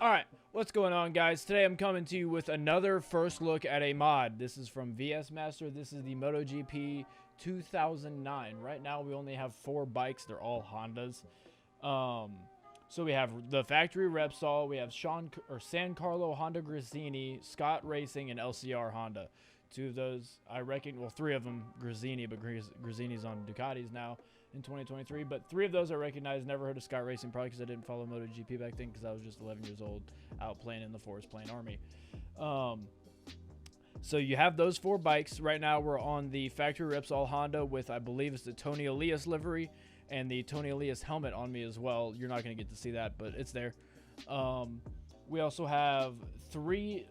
Alright, what's going on, guys? Today I'm coming to you with another first look at a mod. This is from VSMaster. This is the MotoGP 2009. Right now we only have 4 bikes. They're all Hondas. So we have the factory Repsol, we have San Carlo Honda Gresini, Scott Racing, and LCR Honda. 2 of those, I reckon, well, 3 of them Gresini, but Gresini's on Ducatis now in 2023. But 3 of those I recognize. Never heard of Scott Racing, probably because I didn't follow MotoGP back then because I was just 11 years old out playing in the forest, playing Army. So you have those 4 bikes. Right now we're on the factory Repsol Honda with, I believe it's the Tony Elias livery and the Tony Elias helmet on me as well. You're not going to get to see that, but it's there. We also have 3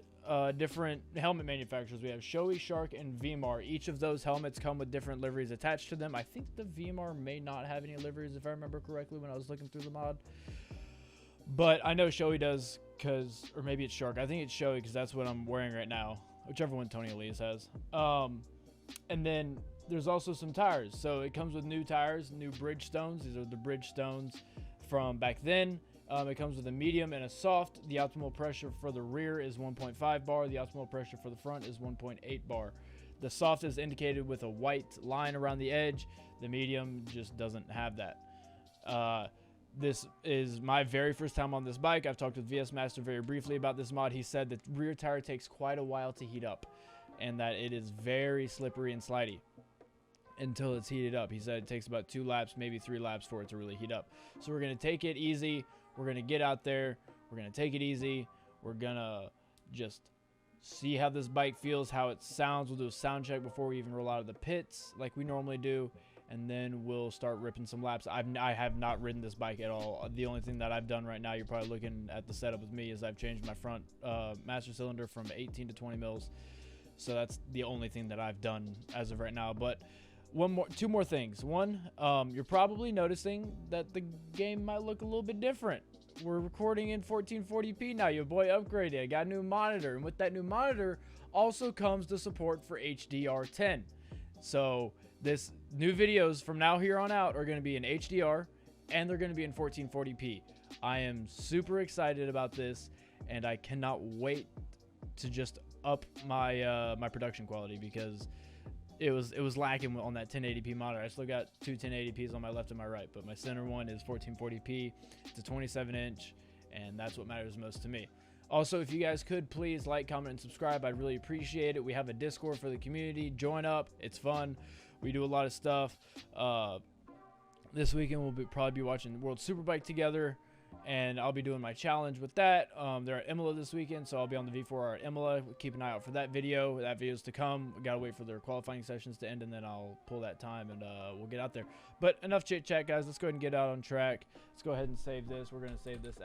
different helmet manufacturers. We have Shoei, Shark, and VMAR. Each of those helmets come with different liveries attached to them. I think the VMAR may not have any liveries, if I remember correctly when I was looking through the mod. But I know Shoei does, or maybe it's Shark. I think it's Shoei because that's what I'm wearing right now, whichever one Tony Elias has. And then there's also some tires. So it comes with new tires, new Bridgestones. These are the Bridgestones from back then. It comes with a medium and a soft. The optimal pressure for the rear is 1.5 bar. The optimal pressure for the front is 1.8 bar. The soft is indicated with a white line around the edge. The medium just doesn't have that. This is my very first time on this bike. I've talked with VSMaster very briefly about this mod. He said the rear tire takes quite a while to heat up and that it is very slippery and slidey until it's heated up. He said it takes about 2 laps, maybe 3 laps for it to really heat up. So we're going to take it easy. We're going to get out there. We're going to take it easy. We're going to just see how this bike feels, how it sounds. We'll do a sound check before we even roll out of the pits like we normally do. And then we'll start ripping some laps. I have not ridden this bike at all. The only thing that I've done right now, you're probably looking at the setup with me, is I've changed my front master cylinder from 18 to 20 mils. So that's the only thing that I've done as of right now. But 2 more things. One, you're probably noticing that the game might look a little bit different. We're recording in 1440p now. Your boy upgraded. I got a new monitor, and with that new monitor also comes the support for HDR10. So this new videos from now here on out are going to be in HDR, and they're going to be in 1440p. I am super excited about this, and I cannot wait to just up my my production quality because it was lacking on that 1080p monitor. I still got 2 1080p's on my left and my right, but my center one is 1440p. It's a 27-inch, and that's what matters most to me. Also, if you guys could please like, comment, and subscribe, I'd really appreciate it. We have a Discord for the community. Join up. It's fun. We do a lot of stuff. This weekend we'll probably be watching World Superbike together, and I'll be doing my challenge with that. They're at Imola this weekend, so I'll be on the V4R at Imola. Keep an eye out for that video. That video's to come. We gotta wait for their qualifying sessions to end, and then I'll pull that time, and we'll get out there. But enough chit-chat, guys. Let's go ahead and get out on track. Let's go ahead and save this. We're gonna save this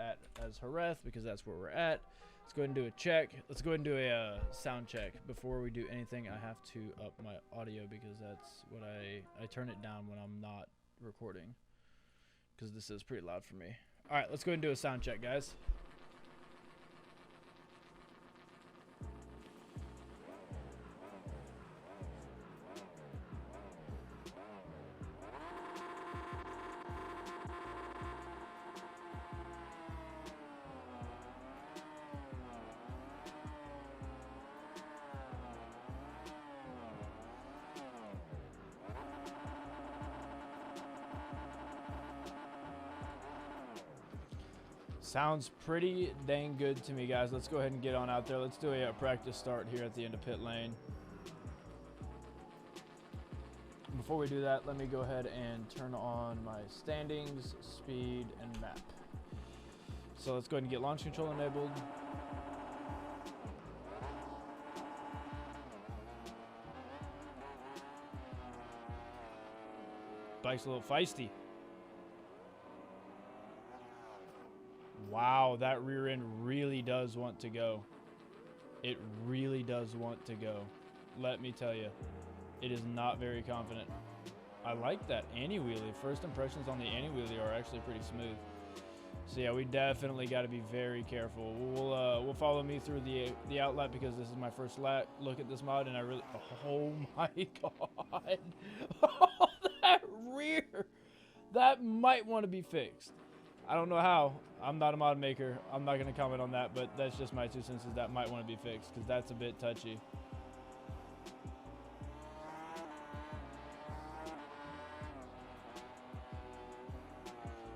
as Jerez because that's where we're at. Let's go ahead and do a check. Let's go ahead and do a sound check. Before we do anything, I have to up my audio because that's what I turn it down when I'm not recording because this is pretty loud for me. All right, let's go ahead and do a sound check, guys. Sounds pretty dang good to me, guys. Let's go ahead and get on out there. Let's do a practice start here at the end of pit lane. Before we do that, let me go ahead and turn on my standings, speed, and map. So let's go ahead and get launch control enabled. Bike's a little feisty. Wow, that rear end really does want to go. It really does want to go. Let me tell you, it is not very confident. I like that anti-wheelie. First impressions on the anti-wheelie are actually pretty smooth. So yeah, we definitely got to be very careful. We'll follow me through the outlet because this is my first look at this mod, and I really, oh my god, oh, that rear, that might want to be fixed. I don't know how. I'm not a mod maker. I'm not going to comment on that, but that's just my 2 cents. That might want to be fixed because that's a bit touchy.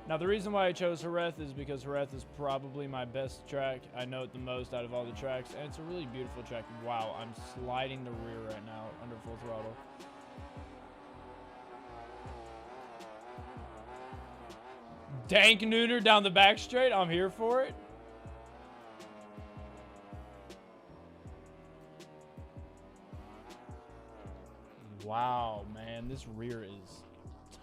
Now, the reason why I chose Jerez is because Jerez is probably my best track. I know it the most out of all the tracks, and it's a really beautiful track. Wow, I'm sliding the rear right now under full throttle. Dank Nooner down the back straight. I'm here for it. Wow, man, this rear is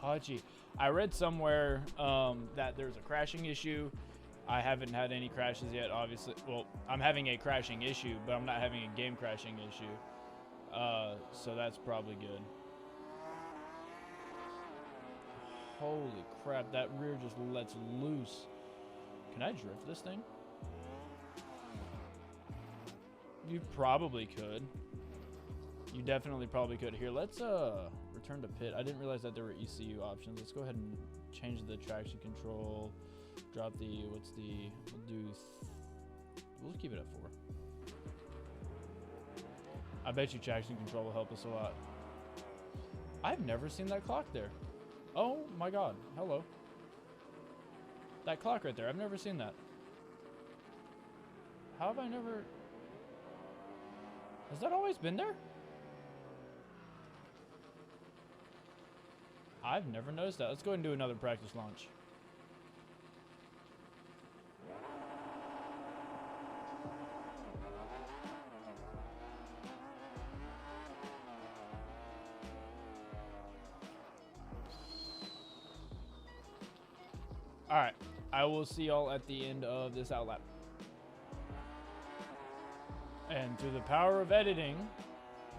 touchy. I read somewhere that there's a crashing issue. I haven't had any crashes yet, obviously. Well, I'm having a crashing issue, but I'm not having a game crashing issue. So that's probably good. Holy crap, that rear just lets loose. Can I drift this thing? You probably could. You definitely probably could. Here, let's return to pit. I didn't realize that there were ECU options. Let's go ahead and change the traction control. Drop the, we'll keep it at 4. I bet you traction control will help us a lot. I've never seen that clock there. Oh my god, hello. That clock right there, I've never seen that. How have I never... Has that always been there? I've never noticed that. Let's go ahead and do another practice launch. Alright, I will see y'all at the end of this outlap. And through the power of editing,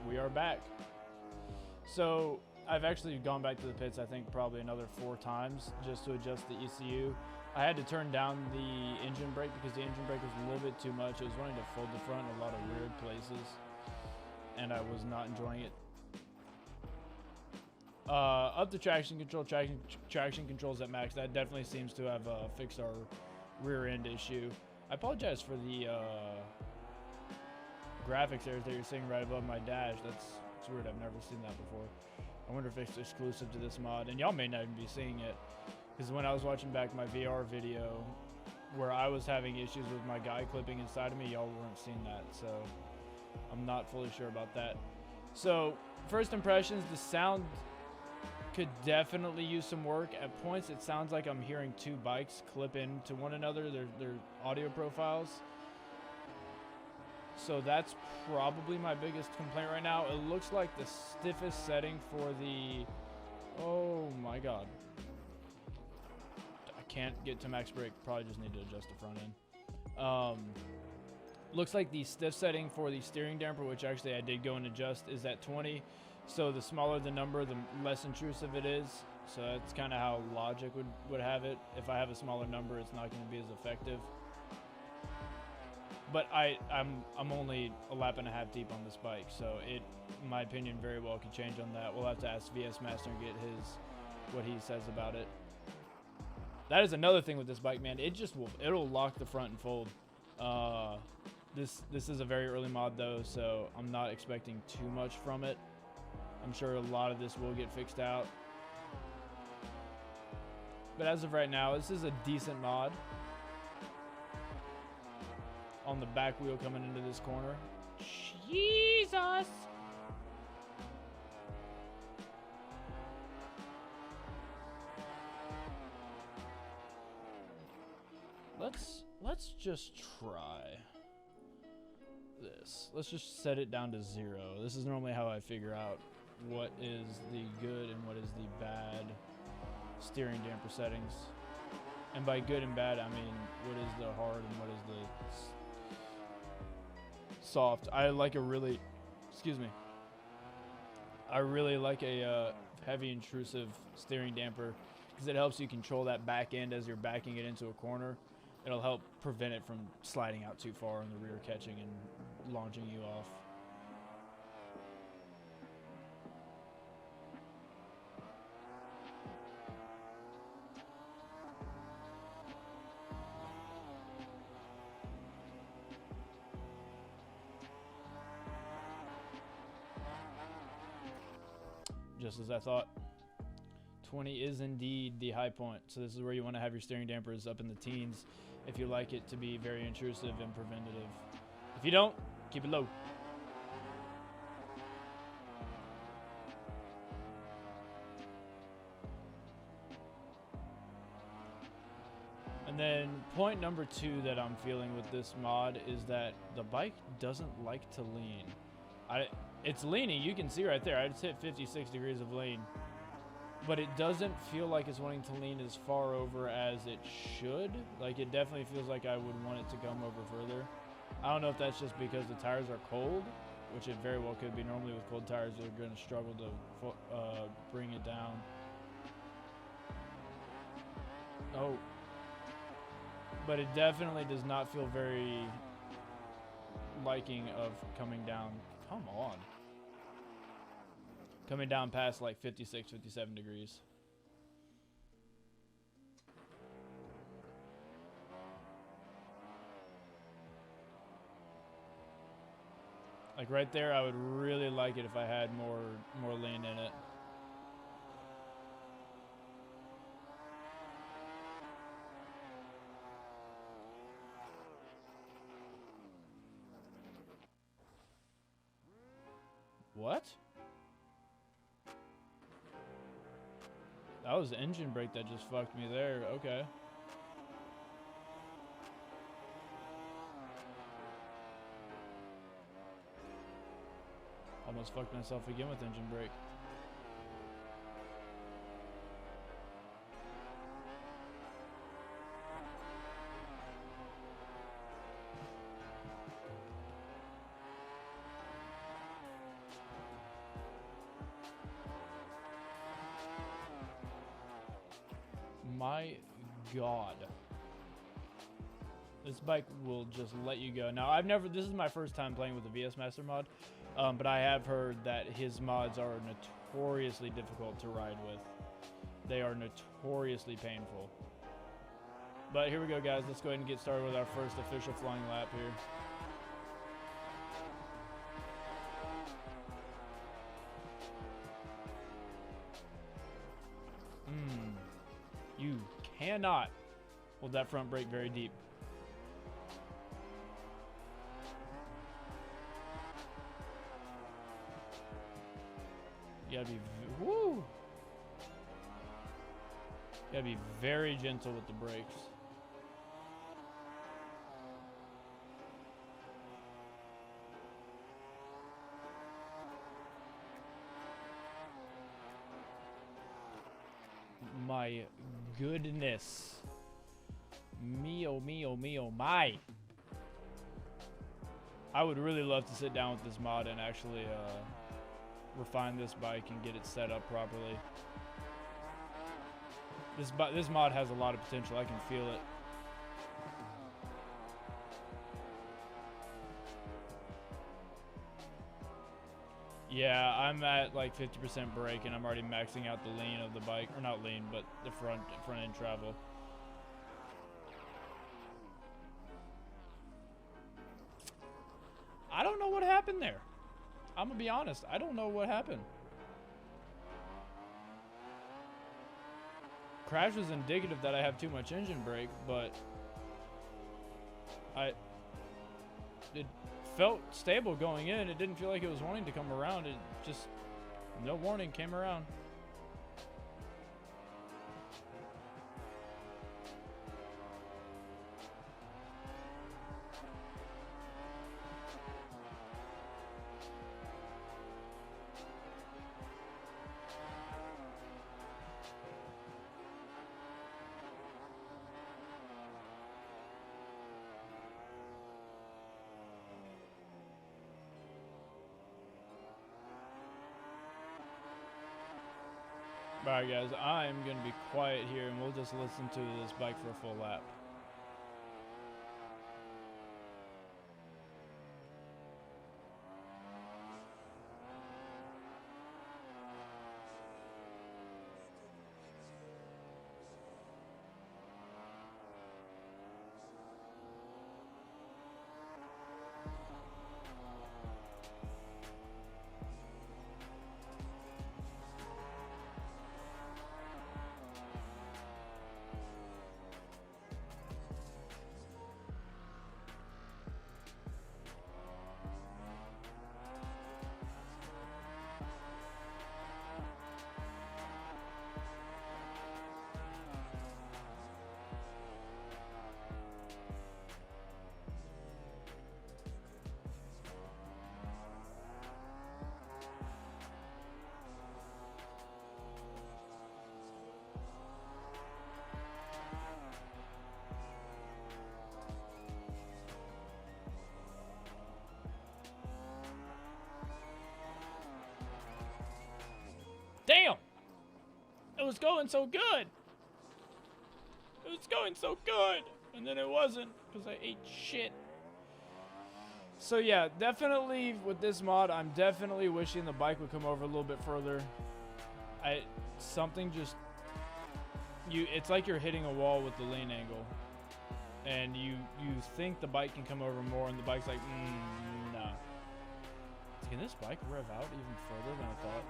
we are back. So, I've actually gone back to the pits, I think, probably another 4 times just to adjust the ECU. I had to turn down the engine brake because the engine brake was a little bit too much. It was wanting to fold the front in a lot of weird places, and I was not enjoying it. Up to traction control, traction controls at max. That definitely seems to have fixed our rear end issue. I apologize for the graphics errors that you're seeing right above my dash. That's weird. I've never seen that before. I wonder if it's exclusive to this mod, and y'all may not even be seeing it, because when I was watching back my VR video where I was having issues with my guy clipping inside of me, y'all weren't seeing that, so I'm not fully sure about that. So first impressions, the sound could definitely use some work. At points it sounds like I'm hearing 2 bikes clip into one another, their audio profiles. So that's probably my biggest complaint right now. It looks like the stiffest setting for the... Oh my god. I can't get to max brake. Probably just need to adjust the front end. Looks like the stiff setting for the steering damper, which actually I did go and adjust, is at 20. So the smaller the number, the less intrusive it is. So that's kind of how Logic would have it. If I have a smaller number, it's not going to be as effective. But I'm only a lap and a half deep on this bike, so it, in my opinion, very well could change on that. We'll have to ask VSMaster and get what he says about it. That is another thing with this bike, man. It'll lock the front and fold. This is a very early mod though, so I'm not expecting too much from it. I'm sure a lot of this will get fixed out. But as of right now, this is a decent mod. On the back wheel coming into this corner. Jesus! Let's just try this. Let's just set it down to 0. This is normally how I figure out what is the good and what is the bad steering damper settings. And by good and bad, I mean what is the hard and what is the soft. I like a really, I really like a heavy intrusive steering damper because it helps you control that back end as you're backing it into a corner. It'll help prevent it from sliding out too far and the rear catching and launching you off. just as I thought. 20 is indeed the high point. So this is where you want to have your steering dampers up in the teens if you like it to be very intrusive and preventative. If you don't, keep it low. And then point number 2 that I'm feeling with this mod is that the bike doesn't like to lean. It's leaning, you can see right there. I just hit 56 degrees of lean. But it doesn't feel like it's wanting to lean as far over as it should. Like, it definitely feels like I would want it to come over further. I don't know if that's just because the tires are cold, which it very well could be. Normally with cold tires, they're going to struggle to bring it down. Oh. But it definitely does not feel very liking of coming down. Come on. Coming down past like 56, 57 degrees. Like right there, I would really like it if I had more lean in it. What? That was the engine brake that just fucked me there. Okay. Almost fucked myself again with engine brake. My God. This bike will just let you go. Now, this is my first time playing with the VSMaster mod, but I have heard that his mods are notoriously difficult to ride with. They are notoriously painful. But here we go, guys. Let's go ahead and get started with our first official flying lap here. You cannot hold that front brake very deep. You gotta be, woo! You gotta be very gentle with the brakes. My goodness. Me, oh, me, oh, me, oh, my. I would really love to sit down with this mod and actually refine this bike and get it set up properly. This mod has a lot of potential. I can feel it. Yeah, I'm at like 50% brake and I'm already maxing out the lean of the bike. Or not lean, but the front end travel. I don't know what happened there. I'm gonna be honest. I don't know what happened. Crash was indicative that I have too much engine brake, but it felt stable going in. It didn't feel like it was wanting to come around. It just, no warning, came around. Alright guys, I'm going to be quiet here and we'll just listen to this bike for a full lap. was going so good. It was going so good. And then it wasn't because I ate shit. So yeah, definitely with this mod, I'm definitely wishing the bike would come over a little bit further. Something just, it's like you're hitting a wall with the lean angle. And you think the bike can come over more, and the bike's like, nah. Can this bike rev out even further than I thought?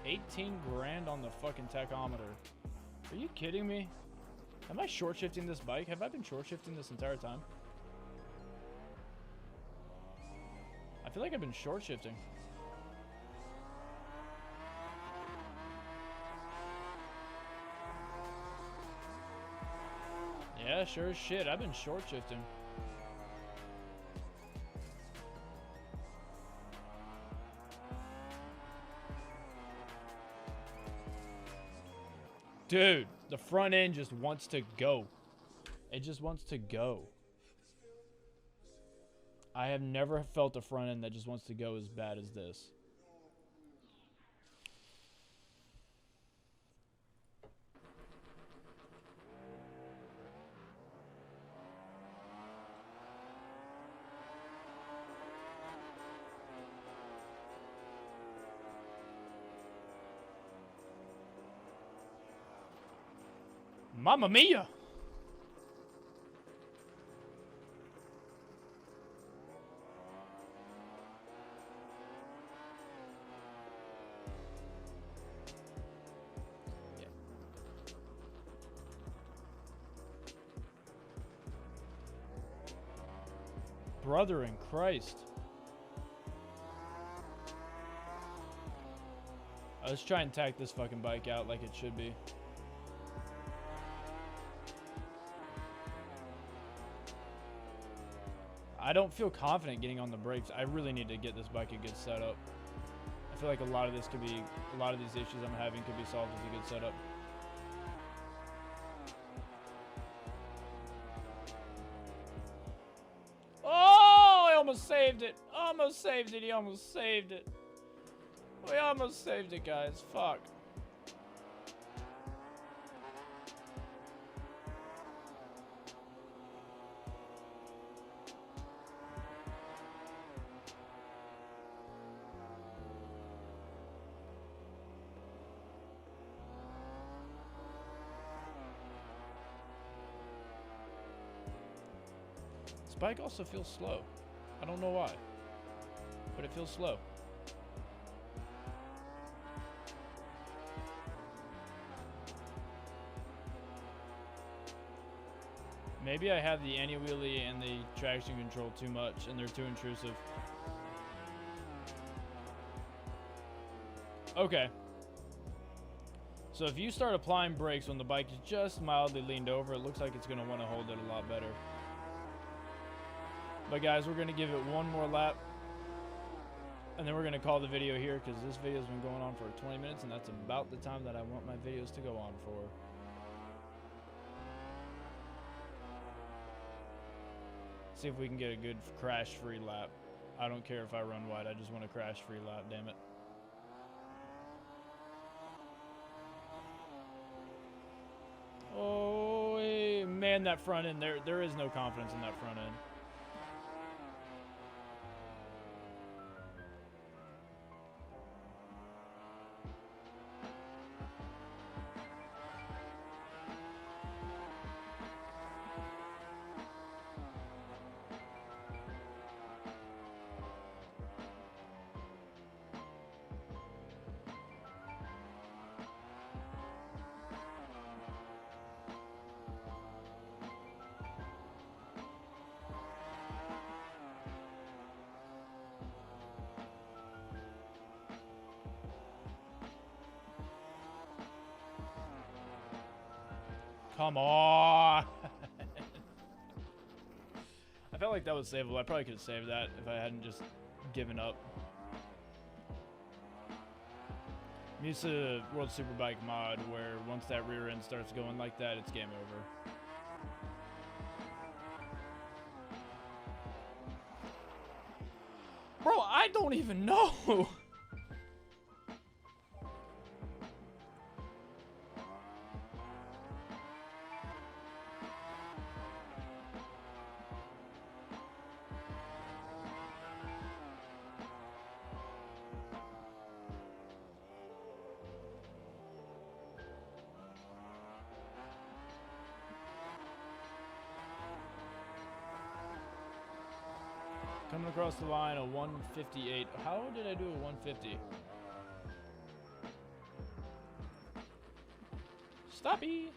18 grand on the fucking tachometer. Are you kidding me? Am I short shifting this bike? Have I been short shifting this entire time? I feel like I've been short shifting. Yeah, sure as shit. I've been short shifting. Dude, the front end just wants to go. It just wants to go. I have never felt a front end that just wants to go as bad as this. Mamma mia! Yeah. Brother in Christ. Let's try and tack this fucking bike out like it should be. I don't feel confident getting on the brakes. I really need to get this bike a good setup. I feel like a lot of these issues I'm having could be solved with a good setup. Oh, I almost saved it. Almost saved it. He almost saved it. We almost saved it, guys. Fuck. This bike also feels slow. I don't know why, but it feels slow. Maybe I have the anti-wheelie and the traction control too much, and they're too intrusive. Okay. So if you start applying brakes when the bike is just mildly leaned over, it looks like it's going to want to hold it a lot better. But guys, we're going to give it one more lap, and then we're going to call the video here because this video's been going on for 20 minutes, and that's about the time that I want my videos to go on for. See if we can get a good crash-free lap. I don't care if I run wide. I just want a crash-free lap, damn it. Oh, man, that front end. There is no confidence in that front end. Come on. I felt like that was savable. I probably could have saved that if I hadn't just given up. I'm used to the World Superbike mod where once that rear end starts going like that, it's game over. Bro, I don't even know. Coming across the line, a 158. How did I do a 150? Stoppy.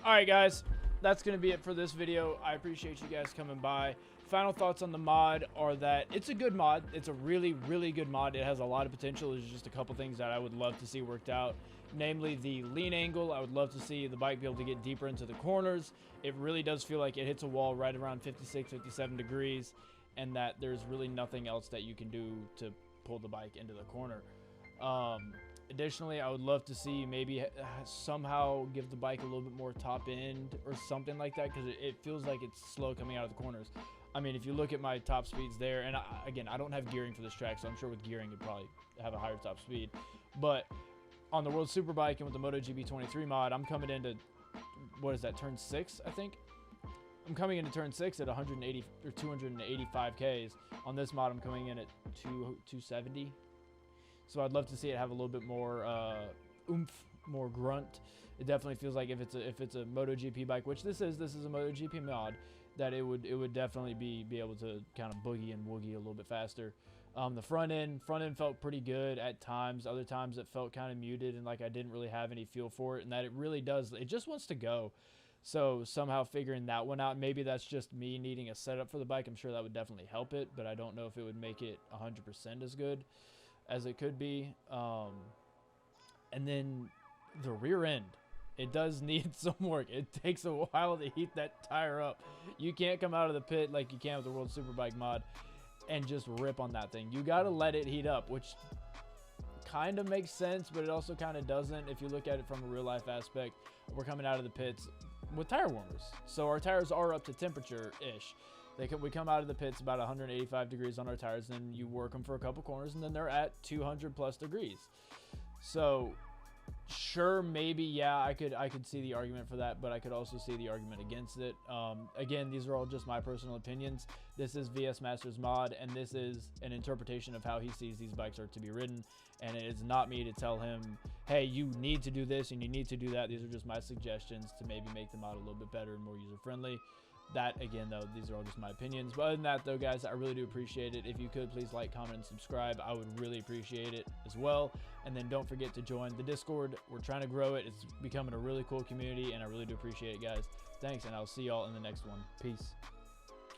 All right, guys. That's going to be it for this video. I appreciate you guys coming by. Final thoughts on the mod are that it's a good mod. It's a really, really good mod. It has a lot of potential. There's just a couple things that I would love to see worked out. Namely, the lean angle. I would love to see the bike be able to get deeper into the corners. It really does feel like it hits a wall right around 56, 57 degrees, and that there's really nothing else that you can do to pull the bike into the corner. Additionally, I would love to see maybe somehow give the bike a little bit more top end or something like that, because it feels like it's slow coming out of the corners. I mean, if you look at my top speeds there, and again, I don't have gearing for this track, so I'm sure with gearing you'd probably have a higher top speed. But on the World Superbike and with the MotoGP 23 mod, I'm coming into, what is that, turn 6, I think? I'm coming into turn 6 at 180 or 285 Ks. On this mod, I'm coming in at 270. So I'd love to see it have a little bit more oomph, more grunt. It definitely feels like if it's a MotoGP bike, which this is a MotoGP mod, that it would definitely be able to kind of boogie and woogie a little bit faster. The front end felt pretty good at times. Other times it felt kind of muted and like I didn't really have any feel for it, and that it just wants to go. So somehow figuring that one out, maybe that's just me needing a setup for the bike. I'm sure that would definitely help it, but I don't know if it would make it 100% as good as it could be. And then the rear end, it does need some work. It takes a while to heat that tire up. You can't come out of the pit like you can with the World Superbike mod and just rip on that thing. You got to let it heat up, which kind of makes sense, but it also kind of doesn't if you look at it from a real life aspect. We're coming out of the pits with tire warmers, so our tires are up to temperature-ish. We come out of the pits about 185 degrees on our tires, then you work them for a couple corners, and then they're at 200 plus degrees. So sure, maybe, yeah, I could see the argument for that, but I could also see the argument against it. Again, these are all just my personal opinions. This is VSMaster's mod, and this is an interpretation of how he sees these bikes are to be ridden, and it is not me to tell him, hey, you need to do this and you need to do that. These are just my suggestions to maybe make the mod a little bit better and more user-friendly. That, again, though, these are all just my opinions. But other than that, though, guys, I really do appreciate it. If you could, please like, comment, and subscribe. I would really appreciate it as well. And then don't forget to join the Discord. We're trying to grow it. It's becoming a really cool community, and I really do appreciate it, guys. Thanks, and I'll see y'all in the next one. Peace.